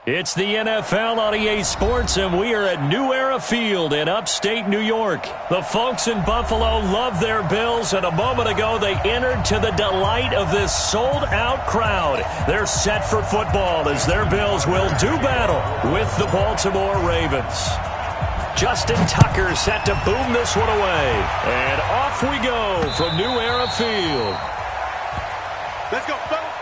It's the NFL on EA Sports, and we are at New Era Field in upstate New York. The folks in Buffalo love their Bills, and a moment ago they entered to the delight of this sold-out crowd. They're set for football as their Bills will do battle with the Baltimore Ravens. Justin Tucker set to boom this one away. And off we go from New Era Field. Let's go, fellas.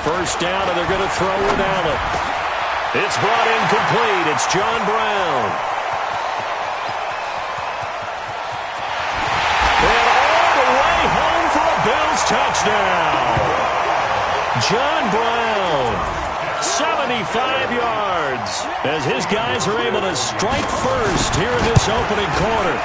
First down, and they're going to throw with Allen. It's brought in complete. It's John Brown. And all the way home for a Bills touchdown. John Brown, 75 yards, as his guys are able to strike first here in this opening quarter.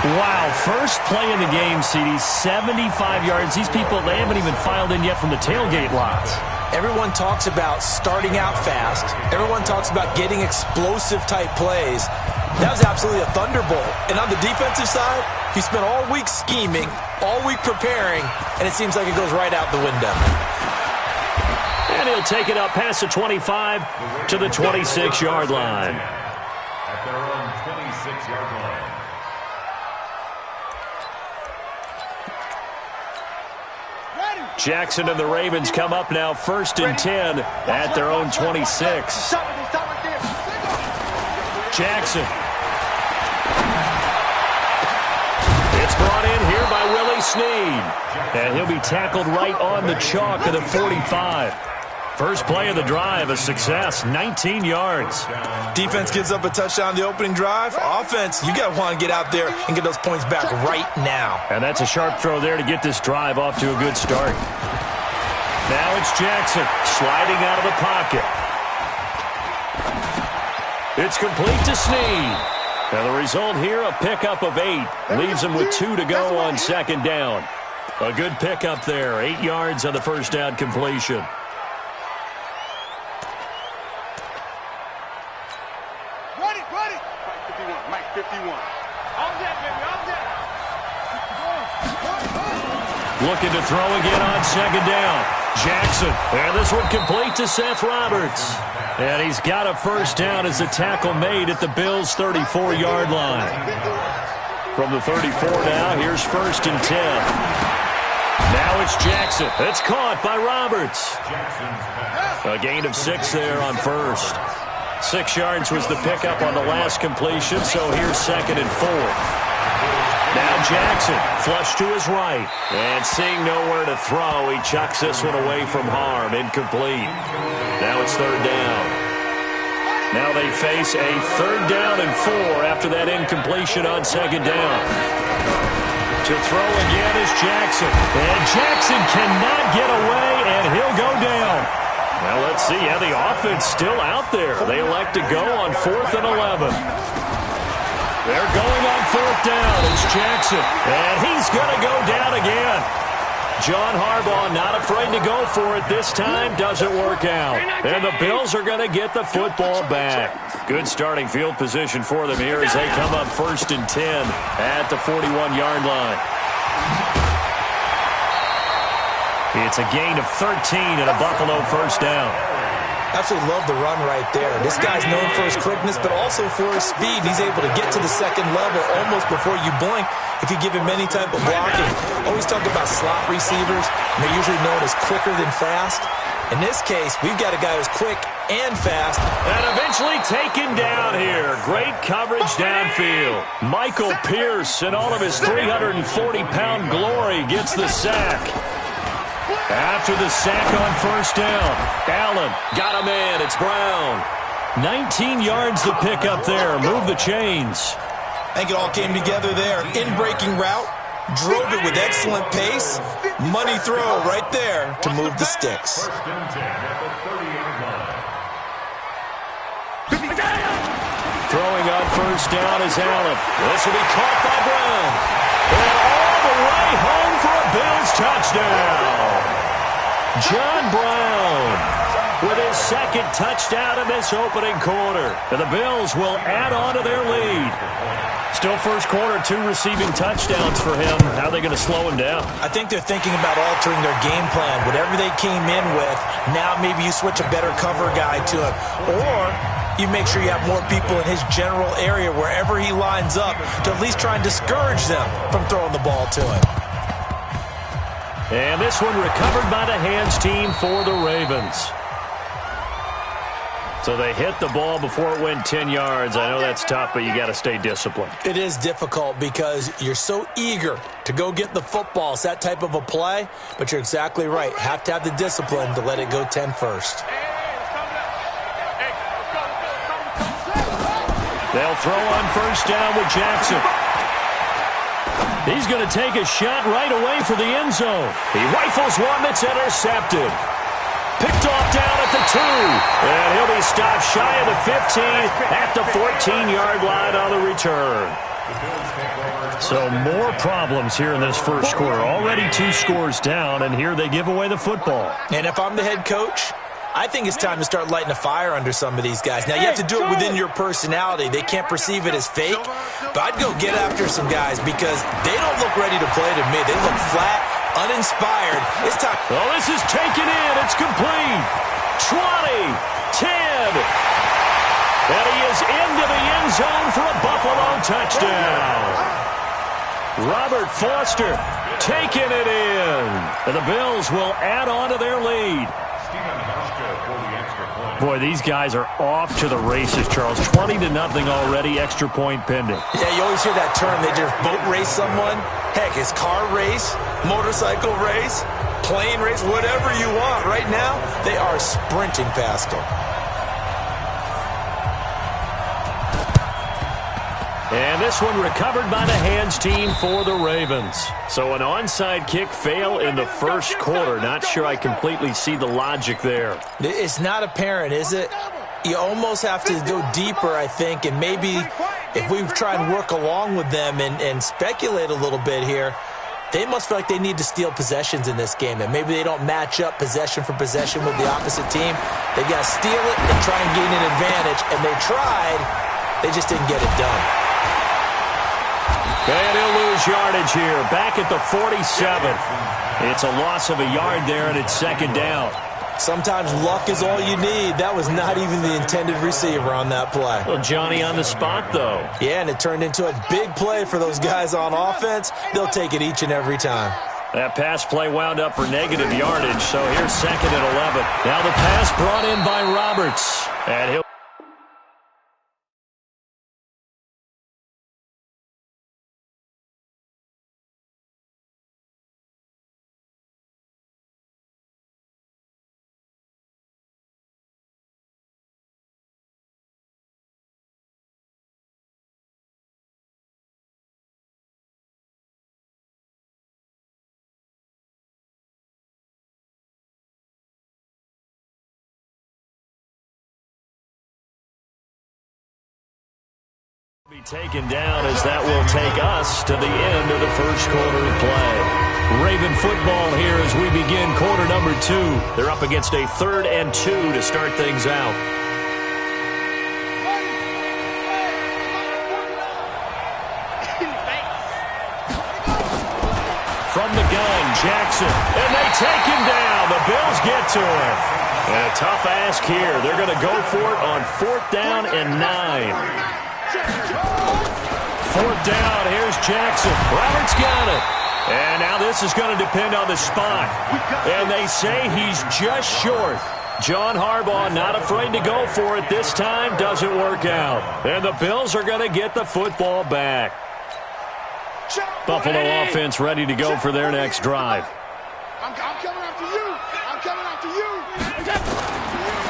Wow, first play in the game, CD, 75 yards. These people, they haven't even filed in yet from the tailgate lots. Everyone talks about starting out fast. Everyone talks about getting explosive-type plays. That was absolutely a thunderbolt. And on the defensive side, you spent all week scheming, all week preparing, and it seems like it goes right out the window. And he'll take it up past the 25 to the 26-yard line. At their own 26-yard line. Jackson and the Ravens come up now first and 10 at their own 26. Jackson. It's brought in here by Willie Snead. And he'll be tackled right on the chalk of the 45. First play of the drive, a success, 19 yards. Defense gives up a touchdown the opening drive. Offense, you got to want to get out there and get those points back right now. And that's a sharp throw there to get this drive off to a good start. Now it's Jackson sliding out of the pocket. It's complete to Snead. Now the result here, a pickup of 8. Leaves him with 2 to go on second down. A good pickup there, 8 yards on the first down completion. Looking to throw again on second down. Jackson. And this one complete to Seth Roberts. And he's got a first down as the tackle made at the Bills' 34-yard line. From the 34 now, here's first and 10. Now it's Jackson. It's caught by Roberts. A gain of 6 there on first. 6 yards was the pickup on the last completion, so here's second and 4. Now Jackson, flush to his right. And seeing nowhere to throw, he chucks this one away from harm. Incomplete. Now it's third down. Now they face a third down and 4 after that incompletion on second down. To throw again is Jackson. And Jackson cannot get away, and he'll go down. Well, let's see how the offense still out there. They elect to go on 4th and 11. They're going on 4th down. It's Jackson. And he's going to go down again. John Harbaugh not afraid to go for it this time. Doesn't work out. And the Bills are going to get the football back. Good starting field position for them here as they come up first and 10 at the 41-yard line. It's a gain of 13 and a Buffalo first down. Absolutely love the run right there. This guy's known for his quickness, but also for his speed. He's able to get to the second level almost before you blink if you give him any type of blocking. Always talk about slot receivers, and they're usually known as quicker than fast. In this case, we've got a guy who's quick and fast. And eventually taken down here. Great coverage downfield. Michael Pierce, in all of his 340-pound glory, gets the sack. After the sack on first down, Allen got a man. It's Brown. 19 yards to pick up there. Move the chains. I think it all came together there. In-breaking route, drove it with excellent pace. Money throw right there to move the sticks. Throwing on first down is Allen. This will be caught by Brown. And all the way home for a Bills touchdown. John Brown with his second touchdown in this opening quarter. And the Bills will add on to their lead. Still first quarter, 2 receiving touchdowns for him. How are they going to slow him down? I think they're thinking about altering their game plan. Whatever they came in with, now maybe you switch a better cover guy to him. Or you make sure you have more people in his general area wherever he lines up to at least try and discourage them from throwing the ball to him. And this one recovered by the hands team for the Ravens. So they hit the ball before it went 10 yards. I know that's tough, but you got to stay disciplined. It is difficult because you're so eager to go get the football. It's that type of a play, but you're exactly right. Have to have the discipline to let it go 10 first. They'll throw on first down with Jackson. He's going to take a shot right away for the end zone. He rifles one that's intercepted. Picked off down at the 2. And he'll be stopped shy of the 15 at the 14-yard line on the return. So more problems here in this first quarter. Already 2 scores down, and here they give away the football. And if I'm the head coach, I think it's time to start lighting a fire under some of these guys. Now, you have to do it within your personality. They can't perceive it as fake, but I'd go get after some guys because they don't look ready to play to me. They look flat, uninspired. It's time. Oh, this is taken in. It's complete. 20, 10. And he is into the end zone for a Buffalo touchdown. Robert Foster taking it in. And the Bills will add on to their lead. Boy, these guys are off to the races, Charles. 20-0 already, extra point pending. Yeah, you always hear that term. They just boat race someone. Heck, it's car race, motorcycle race, plane race, whatever you want. Right now, they are sprinting past them. And this one recovered by the hands team for the Ravens. So an onside kick fail in the first quarter. Not sure I completely see the logic there. It's not apparent, is it? You almost have to go deeper, I think, and maybe if we try and work along with them and speculate a little bit here, they must feel like they need to steal possessions in this game, and maybe they don't match up possession for possession with the opposite team. They've got to steal it and try and gain an advantage, and they tried. They just didn't get it done. And he'll lose yardage here. Back at the 47. It's a loss of a yard there, and it's second down. Sometimes luck is all you need. That was not even the intended receiver on that play. Well, Johnny on the spot, though. Yeah, and it turned into a big play for those guys on offense. They'll take it each and every time. That pass play wound up for negative yardage, so here's second and 11. Now the pass brought in by Roberts. And he'll be taken down as that will take us to the end of the first quarter of play. Raven football here as we begin quarter number 2. They're up against a 3rd and 2 to start things out. From the gun, Jackson, and they take him down. The Bills get to him. And a tough ask here. They're going to go for it on 4th down and 9. 4th down, here's Jackson. Roberts got it. And now this is going to depend on the spot. And they say he's just short. John Harbaugh not afraid to go for it this time. Doesn't work out. And the Bills are going to get the football back. Buffalo offense ready to go for their next drive. I'm coming after you. I'm coming after you.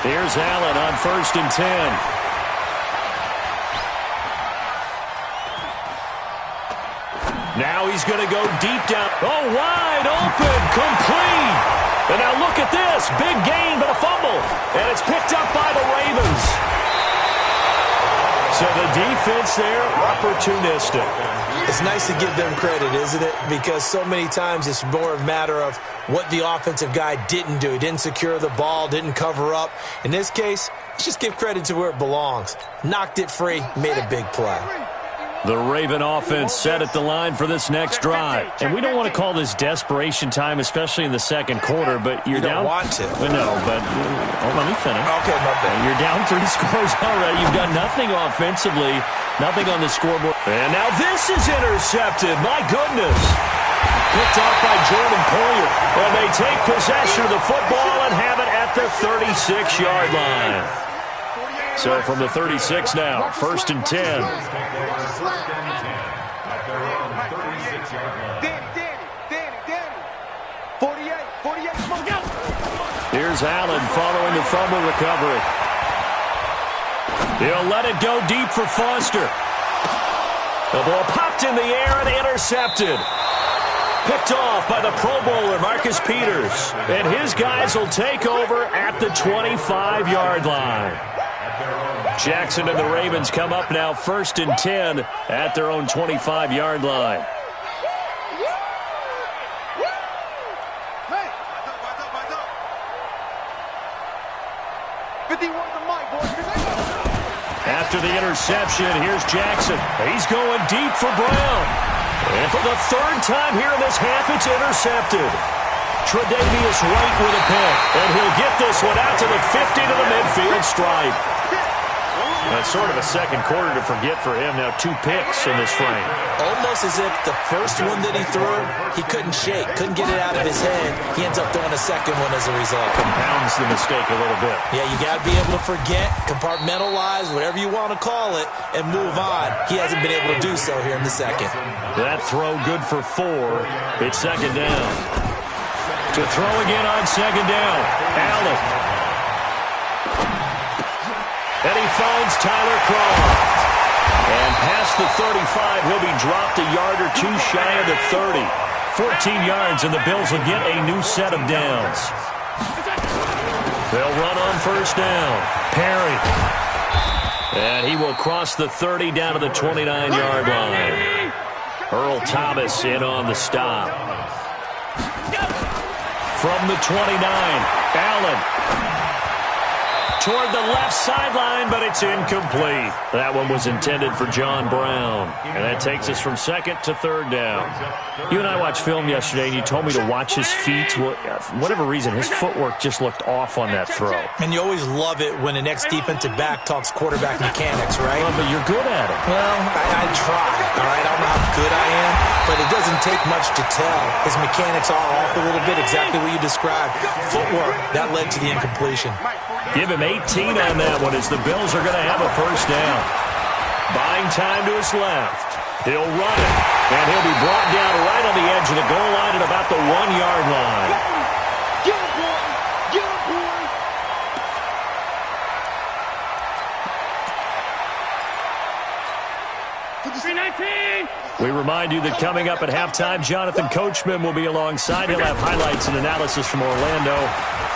Here's Allen on 1st and 10. Now he's going to go deep down. Oh, wide open, complete. And now look at this. Big gain, but a fumble. And it's picked up by the Ravens. So the defense there, opportunistic. It's nice to give them credit, isn't it? Because so many times it's more a matter of what the offensive guy didn't do. He didn't secure the ball, didn't cover up. In this case, let's just give credit to where it belongs. Knocked it free, made a big play. The Raven offense set at the line for this next drive. And we don't want to call this desperation time, especially in the second quarter, but you're down. You don't want to. No, but let me finish. Okay, my bad. You're down 3 scores already. You've done nothing offensively, nothing on the scoreboard. And now this is intercepted. My goodness. Picked off by Jordan Poyer. And they take possession of the football and have it at the 36-yard line. So from the 36 now, 1st and 10. Here's Allen following the fumble recovery. He'll let it go deep for Foster. The ball popped in the air and intercepted. Picked off by the Pro Bowler, Marcus Peters. And his guys will take over at the 25-yard line. Jackson and the Ravens come up now 1st and 10 at their own 25-yard line. After the interception, here's Jackson. He's going deep for Brown. And for the 3rd time here in this half, it's intercepted. Tre'Davious White with a pick. And he'll get this one out to the 50 to the midfield stripe. That's sort of a second quarter to forget for him. Now 2 picks in this frame. Almost as if the first one that he threw, he couldn't shake, couldn't get it out of his head. He ends up throwing a second one as a result. Compounds the mistake a little bit. Yeah, you got to be able to forget, compartmentalize, whatever you want to call it, and move on. He hasn't been able to do so here in the second. That throw good for 4. It's 2nd down. To throw again on 2nd down. Allen. And he finds Tyler Croft. And past the 35, he'll be dropped a yard or 2 shy of the 30. 14 yards, and the Bills will get a new set of downs. They'll run on 1st down. Perry. And he will cross the 30 down to the 29-yard line. Earl Thomas in on the stop. From the 29, Allen. Toward the left sideline, but it's incomplete. That one was intended for John Brown. And that takes us from 2nd to 3rd down. You and I watched film yesterday, and you told me to watch his feet. Well, for whatever reason, his footwork just looked off on that throw. And you always love it when the next defensive back talks quarterback mechanics, right? Well, but you're good at it. Well, I try, all right? I don't know how good I am, but it doesn't take much to tell. His mechanics are off a little bit, exactly what you described. Footwork, that led to the incompletion. Give him 18 on that one as the Bills are going to have a 1st down. Buying time to his left. He'll run it, and he'll be brought down right on the edge of the goal line at about the 1-yard line. Get him, boy! Get him, boy! We remind you that coming up at halftime, Jonathan Coachman will be alongside. He'll have highlights and analysis from Orlando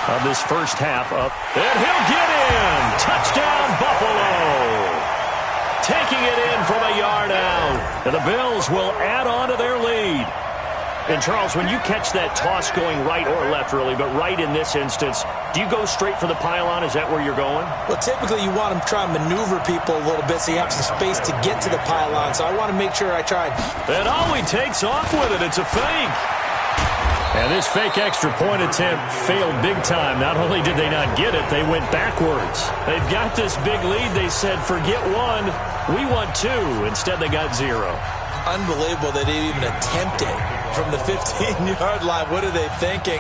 of this first half up. And he'll get in! Touchdown, Buffalo! Taking it in from a yard out. And the Bills will add on to their lead. And, Charles, when you catch that toss going right or left, really, but right in this instance, do you go straight for the pylon? Is that where you're going? Well, typically you want to try and maneuver people a little bit so you have some space to get to the pylon. So I want to make sure I try. And he takes off with it. It's a fake. And this fake extra point attempt failed big time. Not only did they not get it, they went backwards. They've got this big lead. They said, forget 1, we want 2. Instead, they got 0. Unbelievable that they even attempted from the 15-yard line. What are they thinking?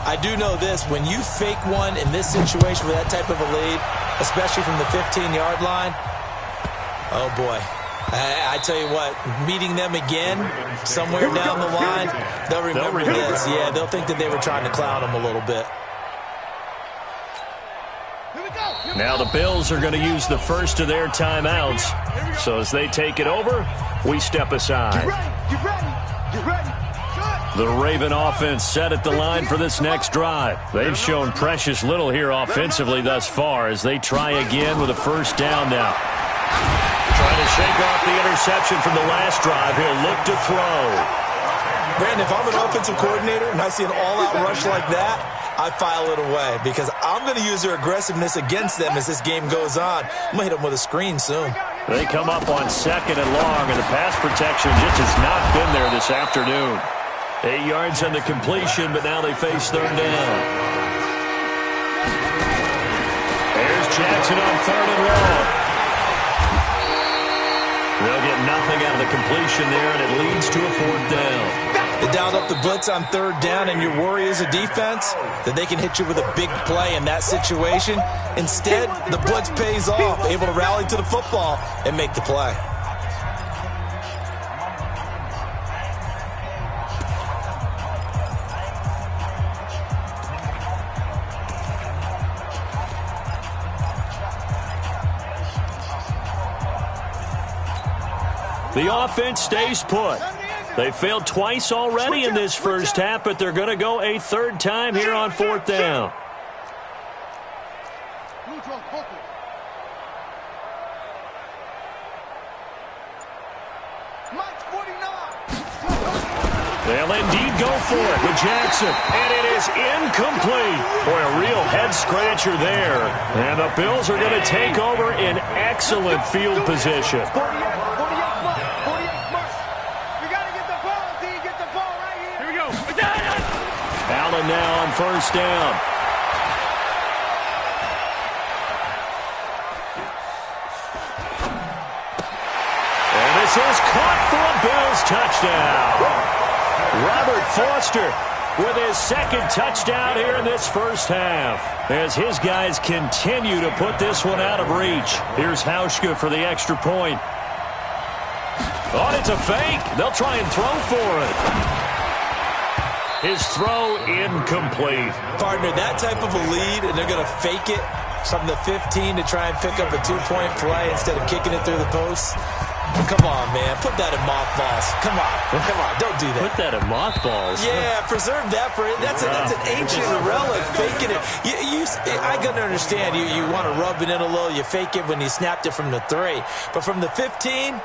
I do know this. When you fake one in this situation with that type of a lead, especially from the 15-yard line, oh, boy. I tell you what, meeting them again somewhere down the line, they'll remember this. Yeah, they'll think that they were trying to clown them a little bit. Now the Bills are going to use the first of their timeouts. So as they take it over, we step aside. Get ready. The Raven offense set at the line for this next drive. They've shown precious little here offensively thus far as they try again with a 1st down now. Trying to To shake off the interception from the last drive, he'll look to throw. Brandon, if I'm an offensive coordinator and I see an all-out rush like that, I file it away because I'm going to use their aggressiveness against them as this game goes on. I'm going to hit them with a screen soon. They come up on 2nd and long, and the pass protection just has not been there this afternoon. 8 yards on the completion, but now they face 3rd down. There's Jackson on 3rd and long. They'll get nothing out of the completion there, and it leads to a 4th down. They dialed up the blitz on 3rd down, and your worry as a defense that they can hit you with a big play in that situation. Instead, the blitz pays off, able to rally to the football and make the play. The offense stays put. They failed twice already in this first half, but they're going to go a 3rd time here on 4th down. They'll indeed go for it with Jackson, and it is incomplete. Boy, a real head-scratcher there. And the Bills are going to take over in excellent field position. Allen now on 1st down. And this is caught for a Bills touchdown. Robert Foster with his 2nd touchdown here in this first half, as his guys continue to put this one out of reach. Here's Hauschka for the extra point. Oh, it's a fake. They'll try and throw for it. His throw incomplete. Partner, that type of a lead, and they're going to fake it from the 15 to try and pick up a 2-point play instead of kicking it through the post. Come on, man. Put that in mothballs. Come on. Don't do that. Put that in mothballs. Yeah, preserve that for it. That's an ancient relic, faking it. I can understand. You want to rub it in a little. You fake it when you snapped it from the 3. But from the 15,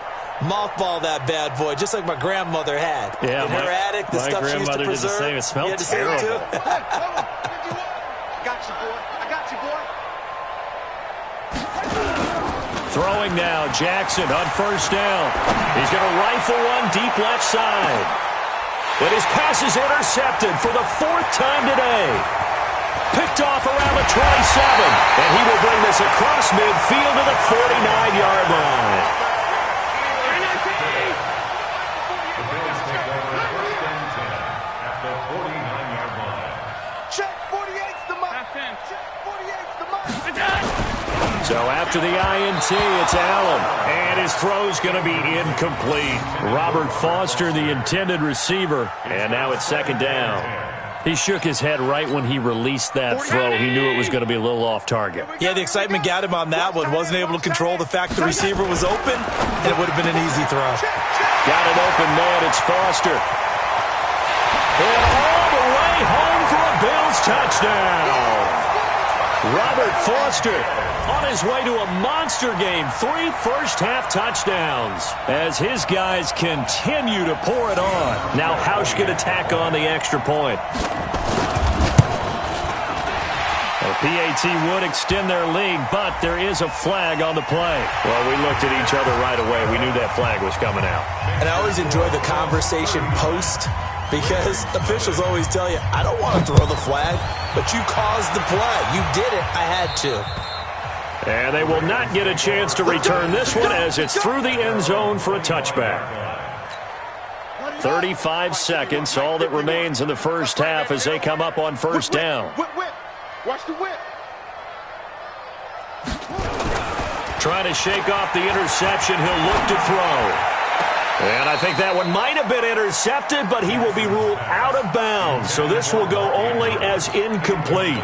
mothball that bad boy, just like my grandmother had. Yeah, in her attic, the stuff she used to preserve. Did the same. It smelled terrible. I got you, boy. I got you, boy. Throwing now, Jackson on 1st down. He's going to rifle one deep left side. But his pass is intercepted for the 4th time today. Picked off around the 27. And he will bring this across midfield to the 49-yard line. Check 48's the mark. Check 48's the mark. So after the INT, it's Allen. And his throw's going to be incomplete. Robert Foster, the intended receiver. And now it's 2nd down. He shook his head right when he released that throw. He knew it was going to be a little off target. Yeah, the excitement got him on that one. Wasn't able to control the fact the receiver was open, and it would have been an easy throw. Got an open man. It's Foster. And all the way home for a Bills touchdown. Robert Foster on his way to a monster game. 3 first-half touchdowns as his guys continue to pour it on. Now Hauschka to tack on the extra point. The PAT would extend their lead, but there is a flag on the play. Well, we looked at each other right away. We knew that flag was coming out. And I always enjoy the conversation post, because officials always tell you, I don't want to throw the flag, but you caused the play. You did it. I had to. And they will not get a chance to return this one as it's through the end zone for a touchback. 35 seconds, all that remains in the first half as they come up on 1st down. Watch the whip. Trying to shake off the interception, he'll look to throw. And I think that one might have been intercepted, but he will be ruled out of bounds. So this will go only as incomplete.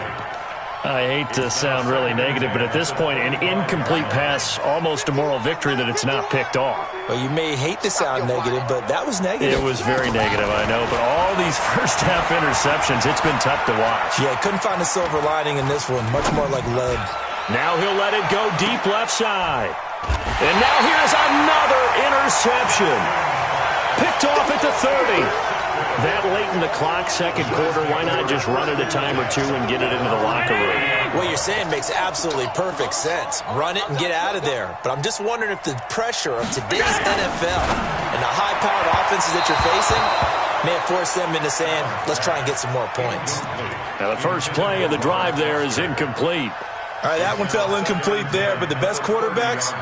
I hate to sound really negative, but at this point, an incomplete pass, almost a moral victory that it's not picked off. Well, you may hate to sound negative, but that was negative. It was very negative, I know. But all these first-half interceptions, it's been tough to watch. Yeah, couldn't find a silver lining in this one. Much more like lead. Now he'll let it go deep left side. And now here's another interception. Picked off at the 30. That late in the clock, second quarter, why not just run it a time or two and get it into the locker room? What you're saying makes absolutely perfect sense. Run it and get out of there. But I'm just wondering if the pressure of today's NFL and the high-powered offenses that you're facing may have forced them into saying, let's try and get some more points. Now the first play of the drive there is incomplete. All right, that one fell incomplete there, but the best quarterbacks,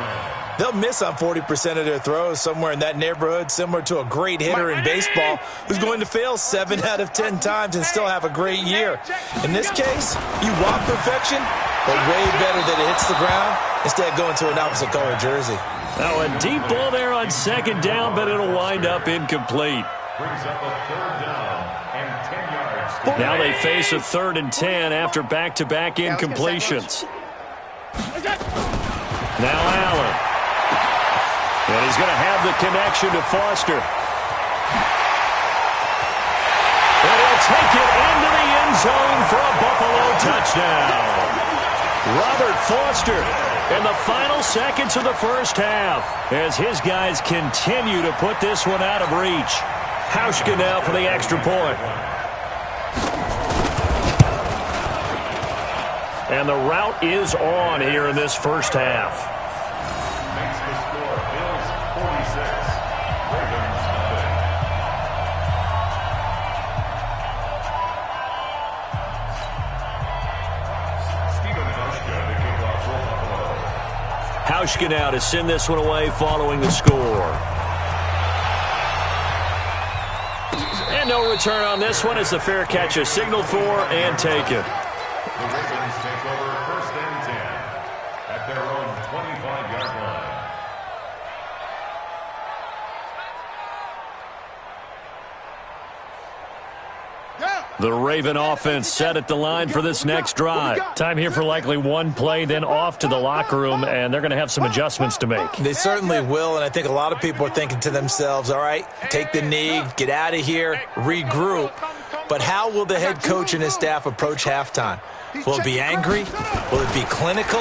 they'll miss on 40% of their throws, somewhere in that neighborhood, similar to a great hitter in baseball who's going to fail 7 out of 10 times and still have a great year. In this case, you want perfection, but way better that it hits the ground instead of going to an opposite color jersey. Now a deep ball there on second down, but it'll wind up incomplete. Brings up a 3rd down and 10 yards. Now they face a 3rd and 10 after back-to-back incompletions. Now Allen. And he's going to have the connection to Foster. And he'll take it into the end zone for a Buffalo touchdown. Robert Foster in the final seconds of the first half as his guys continue to put this one out of reach. Hauschka now for the extra point. And the route is on here in this first half. Makes the score Bills 46, Ravens nothing. Stephen Hauschka to kick off for Buffalo. Hauschka now to send this one away following the score. And no return on this one as the fair catch is signaled for and taken. The Ravens take over 1st and 10 at their own 25-yard line. The Raven offense set at the line for this next drive. Time here for likely one play, then off to the locker room, and they're going to have some adjustments to make. They certainly will, and I think a lot of people are thinking to themselves, all right, take the knee, get out of here, regroup. But how will the head coach and his staff approach halftime? Will it be angry? Will it be clinical?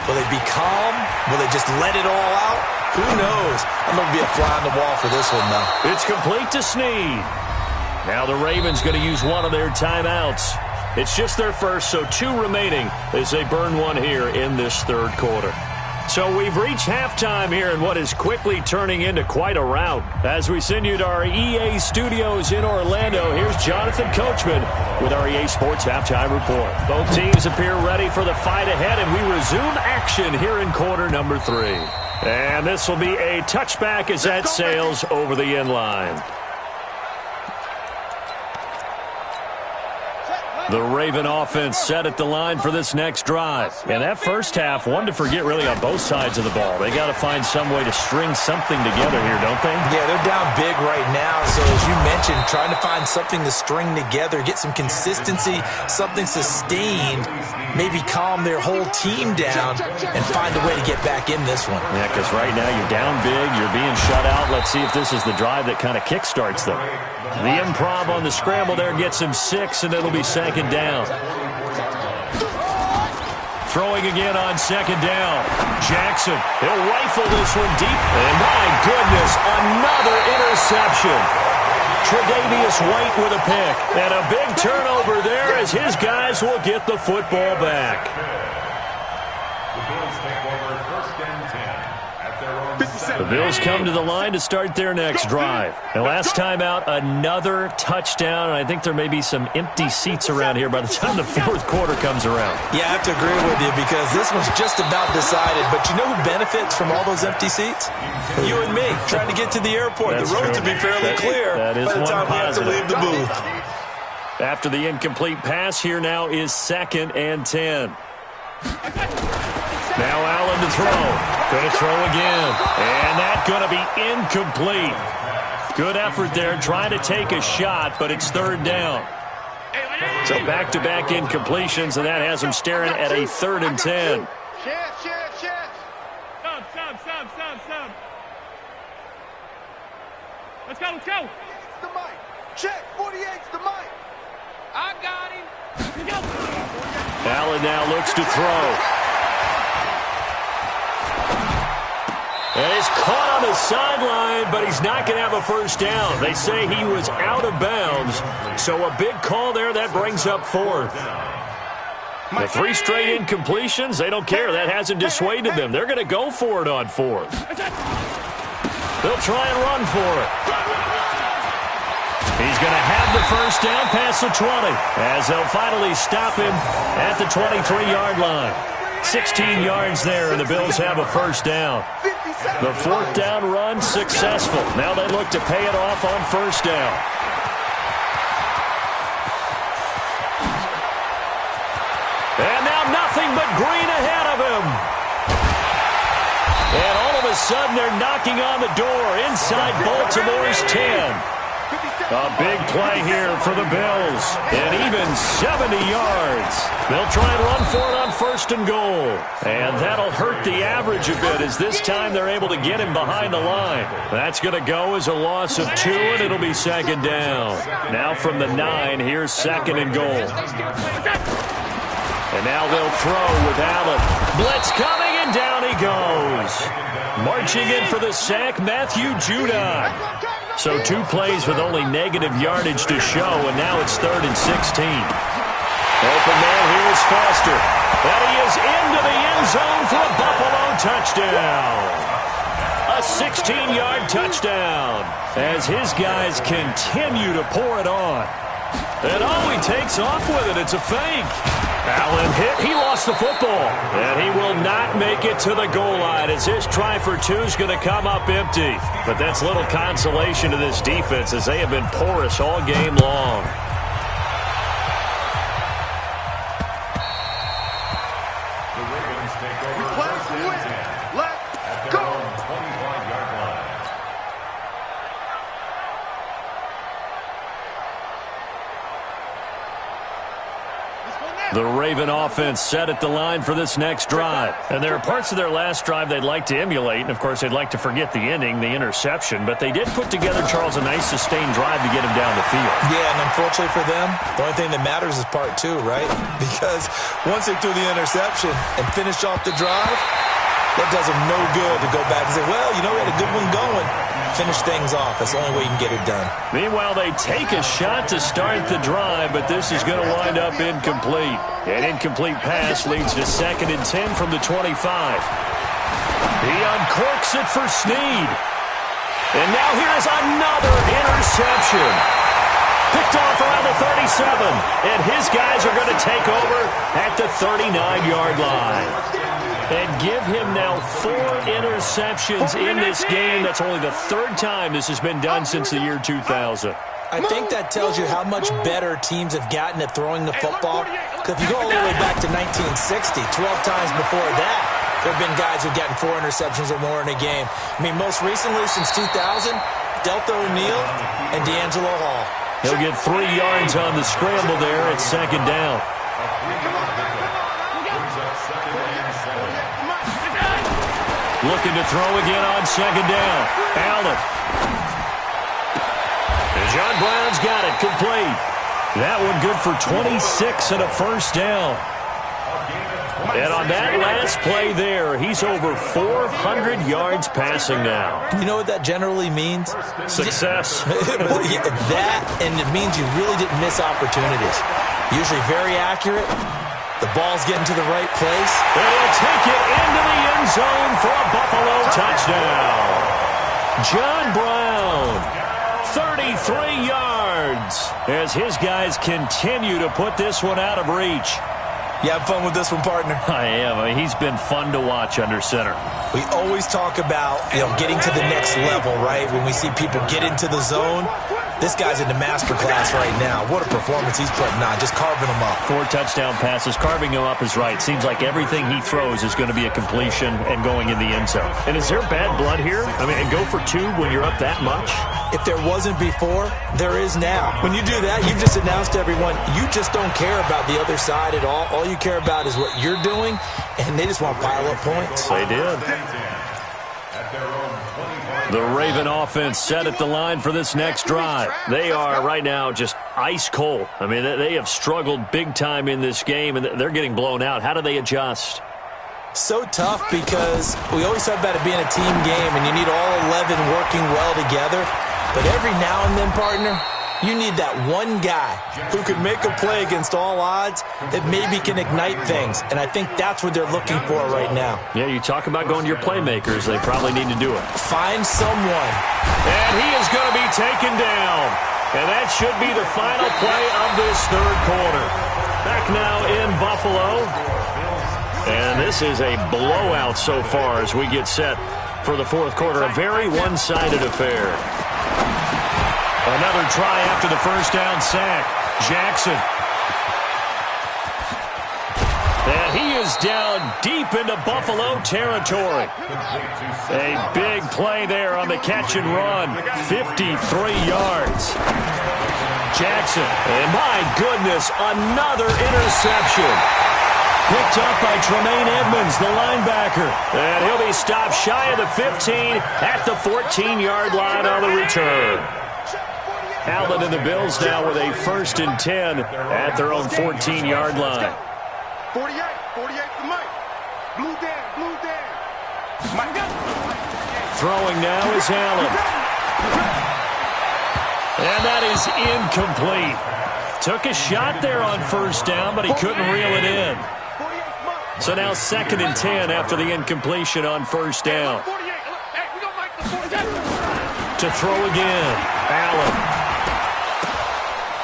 Will it be calm? Will they just let it all out? Who knows? I'm going to be a fly on the wall for this one, though. It's complete to Snead. Now the Ravens going to use one of their timeouts. It's just their first, so 2 remaining as they burn one here in this 3rd quarter. So we've reached halftime here in what is quickly turning into quite a rout. As we send you to our EA studios in Orlando, here's Jonathan Coachman with our EA Sports Halftime Report. Both teams appear ready for the fight ahead, and we resume action here in quarter number 3. And this will be a touchback as that sails over the end line. The Raven offense set at the line for this next drive. And that first half, one to forget really on both sides of the ball. They got to find some way to string something together here, don't they? Yeah, they're down big right now. So as you mentioned, trying to find something to string together, get some consistency, something sustained, maybe calm their whole team down and find a way to get back in this one. Yeah, because right now you're down big, you're being shut out. Let's see if this is the drive that kind of kickstarts them. The improv on the scramble there gets him 6, and it'll be second down. Throwing again on second down. Jackson, he'll rifle this one deep. And my goodness, another interception. Tre'Davious White with a pick. And a big turnover there as his guys will get the football back. The Bills take over 1st and 10 at their own 7. The Bills come to the line to start their next drive. And last time out, another touchdown. And I think there may be some empty seats around here by the time the 4th quarter comes around. Yeah, I have to agree with you because this one's just about decided. But you know who benefits from all those empty seats? You and me, trying to get to the airport. That's the road true. to be fairly clear that is by the time we have to leave the booth. After the incomplete pass, here now is 2nd and 10. Now Allen to throw. Going to throw again. And that's going to be incomplete. Good effort there trying to take a shot, but it's 3rd down. So back-to-back incompletions, and that has him staring at a 3rd and 10. Sub. Let's go. The mic. Check. 48's the mic. I got him. Allen now looks to throw. And he's caught on the sideline, but he's not going to have a first down. They say he was out of bounds, so a big call there. That brings up fourth. The 3 straight incompletions, they don't care. That hasn't dissuaded them. They're going to go for it on fourth. They'll try and run for it. He's going to have the first down past the 20, as they'll finally stop him at the 23-yard line. 16 yards there, and the Bills have a first down. The 4th down run successful. Now they look to pay it off on first down. And now nothing but green ahead of him. And all of a sudden they're knocking on the door inside Baltimore's 10. A big play here for the Bills. And even 70 yards. They'll try and run for it on 1st and goal. And that'll hurt the average a bit, as this time they're able to get him behind the line. That's going to go as a loss of 2, and it'll be 2nd down. Now from the 9, here's 2nd and goal. And now they'll throw with Allen. Blitz coming, and down he goes. Marching in for the sack, Matthew Judon. So 2 plays with only negative yardage to show, and now it's 3rd and 16. Open man here is Foster. And he is into the end zone for a Buffalo touchdown. A 16-yard touchdown as his guys continue to pour it on. And he takes off with it. It's a fake. Allen hit. He lost the football. And he will not make it to the goal line, as his try for 2 is going to come up empty. But that's little consolation to this defense, as they have been porous all game long. The Ravens take over first and 10. Let's go. 25-yard line. The Raven offense set at the line for this next drive. And there are parts of their last drive they'd like to emulate, and of course they'd like to forget the ending, the interception, but they did put together, Charles, a nice sustained drive to get him down the field. Yeah, and unfortunately for them, the only thing that matters is part 2, right? Because once they threw the interception and finished off the drive, that does them no good to go back and say, well, you know, we had a good one going. Finish things off. That's the only way you can get it done. Meanwhile, they take a shot to start the drive, but this is going to wind up incomplete. An incomplete pass leads to 2nd and 10 from the 25. He uncorks it for Snead. And now here is another interception. Picked off around the 37. And his guys are going to take over at the 39-yard line. And give him now 4 interceptions in this game. That's only the 3rd time this has been done since the year 2000. I think that tells you how much better teams have gotten at throwing the football. Because if you go all the way back to 1960, 12 times before that, there have been guys who've gotten 4 interceptions or more in a game. I mean, most recently, since 2000, Delta O'Neal and D'Angelo Hall. He'll get 3 yards on the scramble there at 2nd down. Looking to throw again on 2nd down. Allen. And John Brown's got it complete. That one good for 26 and a first down. And on that last play there, he's over 400 yards passing now. You know what that generally means? Success. That, and it means you really didn't miss opportunities. Usually very accurate. The ball's getting to the right place. And he'll take it into the end zone for a Buffalo touchdown. John Brown, 33 yards, as his guys continue to put this one out of reach. You have fun with this one, partner? I am. I mean, he's been fun to watch under center. We always talk about, getting to the next level, right? When we see people get into the zone. This guy's in the master class right now. What a performance he's putting on, just carving them up. 4 touchdown passes. Carving him up is right. Seems like everything he throws is going to be a completion and going in the end zone. And is there bad blood here? I mean, go for 2 when you're up that much? If there wasn't before, there is now. When you do that, you've just announced to everyone, you just don't care about the other side at all. All you care about is what you're doing, and they just want to pile up points. They did. The Raven offense set at the line for this next drive. They are right now just ice cold. I mean, they have struggled big time in this game, and they're getting blown out. How do they adjust? So tough because we always talk about it being a team game and you need all 11 working well together. But every now and then, partner, you need that one guy who can make a play against all odds that maybe can ignite things. And I think that's what they're looking for right now. Yeah, you talk about going to your playmakers. They probably need to do it. Find someone. And he is going to be taken down. And that should be the final play of this third quarter. Back now in Buffalo. And this is a blowout so far as we get set for the fourth quarter. A very one-sided affair. Another try after the first down sack. Jackson. And he is down deep into Buffalo territory. A big play there on the catch and run. 53 yards. Jackson. And my goodness, another interception. Picked up by Tremaine Edmonds, the linebacker. And he'll be stopped shy of the 15 at the 14-yard line on the return. Allen and the Bills now with a 1st and 10 at their own 14-yard line. 48 to Mike. Blue down. Mike. Throwing now is Allen. And that is incomplete. Took a shot there on first down, but he couldn't reel it in. So now 2nd and 10 after the incompletion on first down. To throw again. Allen.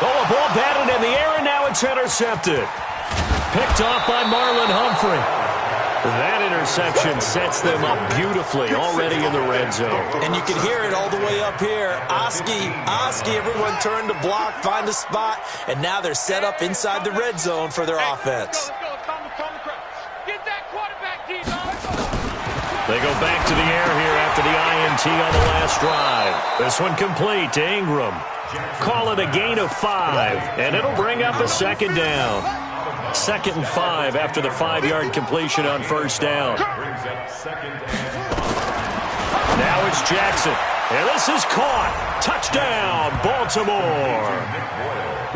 Oh, a ball batted in the air, and now it's intercepted. Picked off by Marlon Humphrey. That interception sets them up beautifully already in the red zone. And you can hear it all the way up here. Oski, everyone turned to block, find a spot, and now they're set up inside the red zone for their offense. They go back to the air here after the INT on the last drive. This one complete to Ingram. Call it a gain of 5, and it'll bring up a 2nd down. 2nd and 5 after the 5-yard completion on first down. Now it's Jackson. And this is caught. Touchdown, Baltimore.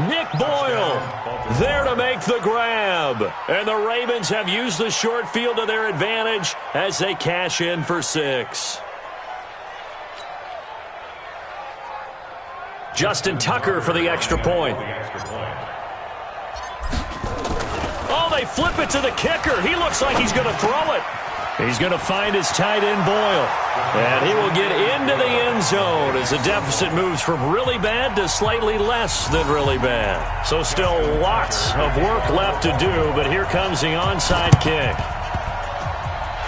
Nick Boyle there to make the grab. And the Ravens have used the short field to their advantage as they cash in for 6. Justin Tucker for the extra point. Oh, they flip it to the kicker. He looks like he's going to throw it. He's going to find his tight end, Boyle. And he will get into the end zone as the deficit moves from really bad to slightly less than really bad. So still lots of work left to do, but here comes the onside kick.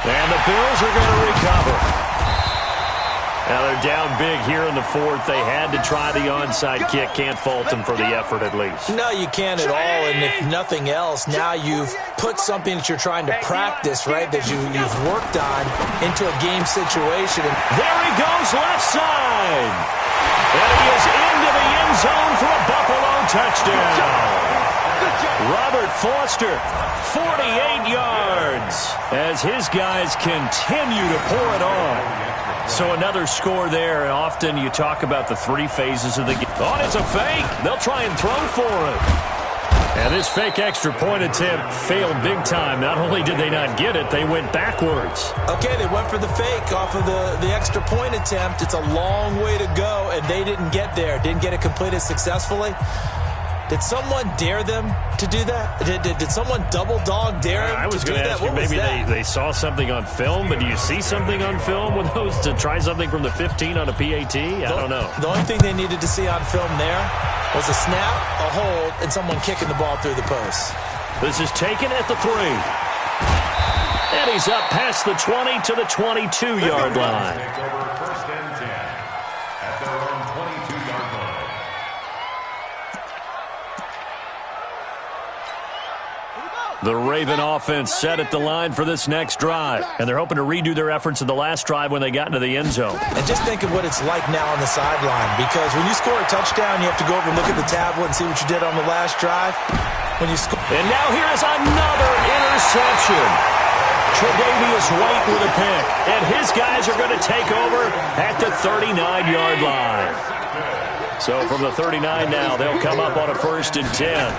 And the Bills are going to recover. Now they're down big here in the fourth. They had to try the onside kick. Can't fault them for the effort at least. No, you can't at all. And if nothing else, now you've put something that you're trying to practice, right, that you've worked on into a game situation. And there he goes, left side. And he is into the end zone for a Buffalo touchdown. Robert Foster, 48 yards, as his guys continue to pour it on. So another score there. Often you talk about the 3 phases of the game. Oh, it's a fake. They'll try and throw for it. And this fake extra point attempt failed big time. Not only did they not get it, they went backwards. Okay, they went for the fake off of the extra point attempt. It's a long way to go, and they didn't get there. Didn't get it completed successfully. Did someone dare them to do that? Did someone double dog dare them I was to do going to that? ask you, maybe they saw something on film, but do you see something on film with those to try something from the 15 on a PAT? I don't know. The only thing they needed to see on film there was a snap, a hold, and someone kicking the ball through the post. This is taken at the 3. And he's up past the 20 to the 22-yard line. First and 10 at their own 22-yard line. The Raven offense set at the line for this next drive. And they're hoping to redo their efforts in the last drive when they got into the end zone. And just think of what it's like now on the sideline. Because when you score a touchdown, you have to go over and look at the tablet and see what you did on the last drive. When you score. And now here is another interception. Tre'Davious White with a pick. And his guys are going to take over at the 39-yard line. So from the 39 now, they'll come up on a 1st and 10.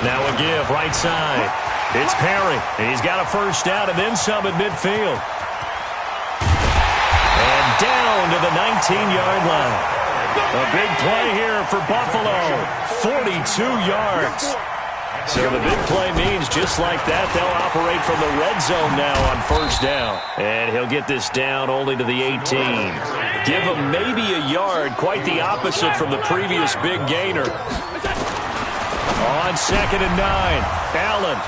Now a give, right side. It's Perry. He's got a first down and then some at midfield. And down to the 19-yard line. A big play here for Buffalo. 42 yards. So the big play means just like that, they'll operate from the red zone now on first down. And he'll get this down only to the 18. Give him maybe a yard, quite the opposite from the previous big gainer. On 2nd and 9, Allen.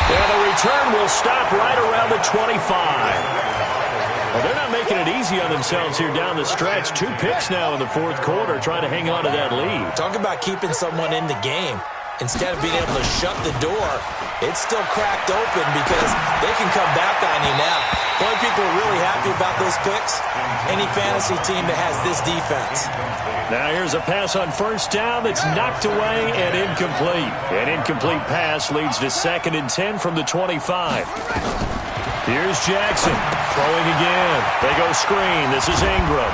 And the return will stop right around the 25. Well, they're not making it easy on themselves here down the stretch. 2 picks now in the fourth quarter, trying to hang on to that lead. Talk about keeping someone in the game. Instead of being able to shut the door, it's still cracked open because they can come back on you now. The only people are really happy about those picks, any fantasy team that has this defense. Now here's a pass on first down that's knocked away and incomplete. An incomplete pass leads to 2nd and 10 from the 25. Here's Jackson throwing again. They go screen. This is Ingram.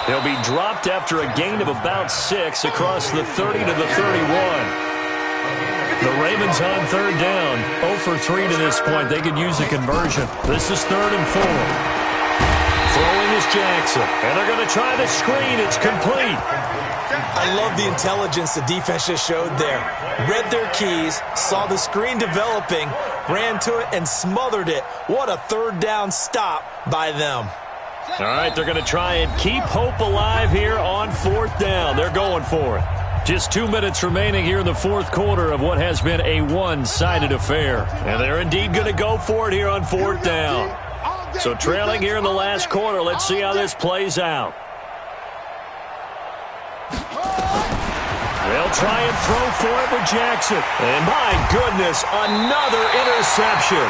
He'll be dropped after a gain of about 6 across the 30 to the 31. The Ravens on third down. 0 for 3 to this point. They could use a conversion. This is 3rd and 4. Throwing is Jackson. And they're going to try the screen. It's complete. I love the intelligence the defense just showed there. Read their keys, saw the screen developing, ran to it, and smothered it. What a third down stop by them. All right, they're going to try and keep hope alive here on 4th down. They're going for it. Just 2 minutes remaining here in the fourth quarter of what has been a one-sided affair. And they're indeed going to go for it here on 4th down. So trailing here in the last quarter, let's see how this plays out. They'll try and throw for it with Jackson. And my goodness, another interception.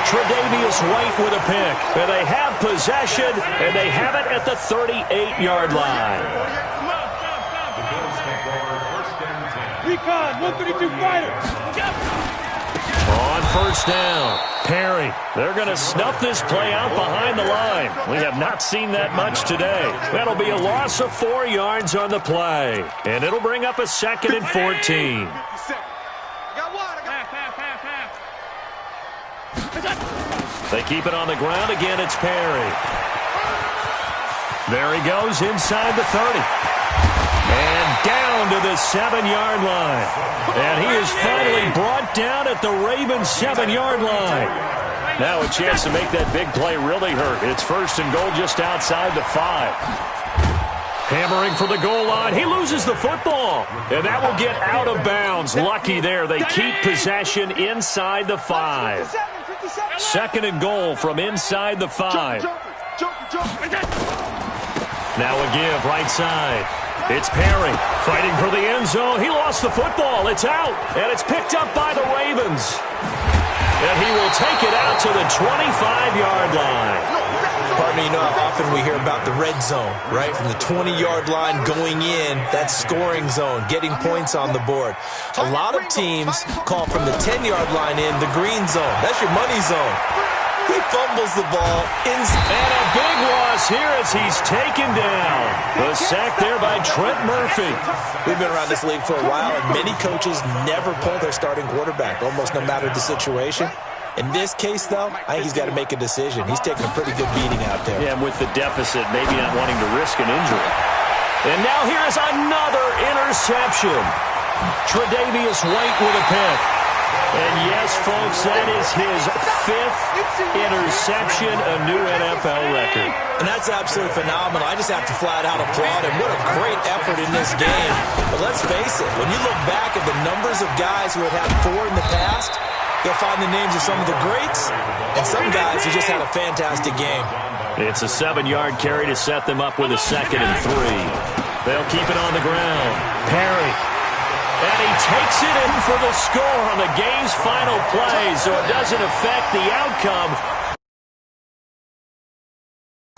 Tre'Davious White with a pick. And they have possession, and they have it at the 38-yard line. Recon, 132 fighter. On first down, Perry. They're going to snuff this play out behind the line. We have not seen that much today. That'll be a loss of 4 yards on the play. And it'll bring up a 2nd and 14. They keep it on the ground. Again, it's Perry. There he goes inside the 30. And down to the 7-yard line. And he is finally brought down at the Ravens 7-yard line. Now a chance to make that big play really hurt. It's 1st and goal just outside the 5. Hammering for the goal line. He loses the football. And that will get out of bounds. Lucky there. They keep possession inside the 5. 2nd and goal from inside the 5. Now a give right side. It's Perry fighting for the end zone. He lost the football. It's out, and it's picked up by the Ravens. And he will take it out to the 25-yard line. Partner, you know how often we hear about the red zone, right? From the 20-yard line going in, that scoring zone, getting points on the board. A lot of teams call from the 10-yard line in the green zone. That's your money zone. He fumbles the ball. And a big loss here as he's taken down. The sack there by Trent Murphy. We've been around this league for a while, and many coaches never pull their starting quarterback, almost no matter the situation. In this case, though, I think he's got to make a decision. He's taking a pretty good beating out there. Yeah, and with the deficit, maybe not wanting to risk an injury. And now here's another interception. Tre'Davious White with a pick. And yes, folks, that is his 5th interception, a new NFL record. And that's absolutely phenomenal. I just have to flat out applaud him. What a great effort in this game. But let's face it, when you look back at the numbers of guys who had 4 in the past, you'll find the names of some of the greats and some guys who just had a fantastic game. It's a 7-yard carry to set them up with a 2nd and 3. They'll keep it on the ground. Perry. And he takes it in for the score on the game's final play, so it doesn't affect the outcome.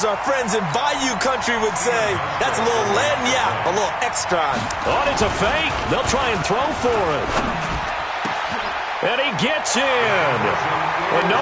As our friends in Bayou Country would say, that's a little lagniappe, a little extra. Oh, it's a fake. They'll try and throw for it. And he gets in. And no